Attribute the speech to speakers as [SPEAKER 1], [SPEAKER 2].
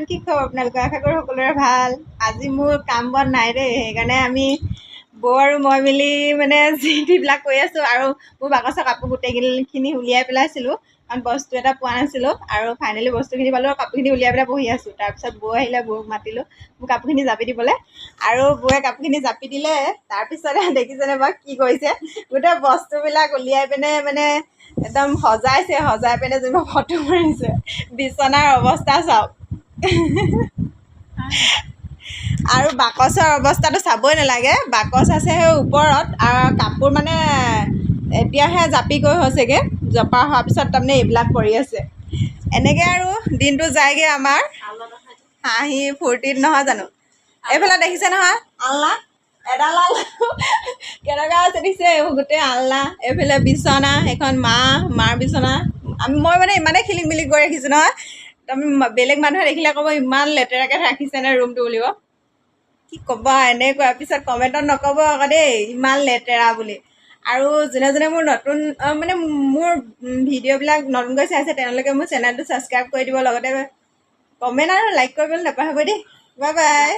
[SPEAKER 1] কি খবৰ আপোনালোকৰ? আশা কৰোঁ সকলোৰে ভাল। আজি মোৰ কাম বন নাই দেই, সেইকাৰণে আমি বৌ আৰু মই মিলি মানে যিবিলাক কৰি আছোঁ। আৰু মোৰ বাকচৰ কাপোৰ গোটেইখিনি উলিয়াই পেলাইছিলোঁ, কাৰণ বস্তু এটা পোৱা নাছিলোঁ। আৰু ফাইনেলি বস্তুখিনি পালোঁ, কাপোৰখিনি উলিয়াই পেলাই বহি আছোঁ। তাৰপিছত বৌ আহিলে, বৌক মাতিলোঁ মোৰ কাপোৰখিনি জাপি দিবলৈ। আৰু বৌয়ে কাপোৰখিনি জাপি দিলে। তাৰপিছতে দেখিছেনে বাৰু কি কৰিছে, গোটেই বস্তুবিলাক উলিয়াই পিনে মানে একদম সজাই পিনে যেনিবা ফটো মাৰিছে। বিচনাৰ অৱস্থা চাওক। আৰু বাকচৰ অৱস্থাটো চাবই নালাগে, বাকচ আছে সেই ওপৰত। আৰু কাপোৰ মানে এতিয়াহে জাপি গৈ হৈছেগৈ, জপা হোৱাৰ পিছত তাৰমানে এইবিলাক পৰি আছে। এনেকৈ আৰু দিনটো যায়গৈ আমাৰ হাঁহি ফূৰ্তিত, নহয় জানো? এইফালে দেখিছে নহয় আলনা, এডাল আলনা কেনেকুৱা আছে দেখিছে? এইবোৰ গোটেই আলনা, এইফালে বিচনা, এইখন মাৰ বিচনা। মই মানে ইমানেই খিলিক মিলিক কৰি ৰাখিছোঁ নহয়, তাৰমানে বেলেগ মানুহে দেখিলে ক'ব ইমান লেতেৰাকৈ ৰাখিছেনে ৰুমটো বুলিব। কি ক'বা এনেকুৱা, পিছত কমেণ্টত নক'ব আকৌ দেই ইমান লেতেৰা বুলি। আৰু যোনে যোনে মোৰ নতুন মানে মোৰ ভিডিঅ'বিলাক নতুনকৈ চাইছে, তেওঁলোকে মোৰ চেনেলটো ছাবস্ক্ৰাইব কৰি দিব, লগতে কমেণ্ট আৰু লাইক কৰিবলৈ নাপাহৰিব দেই। Bye bye.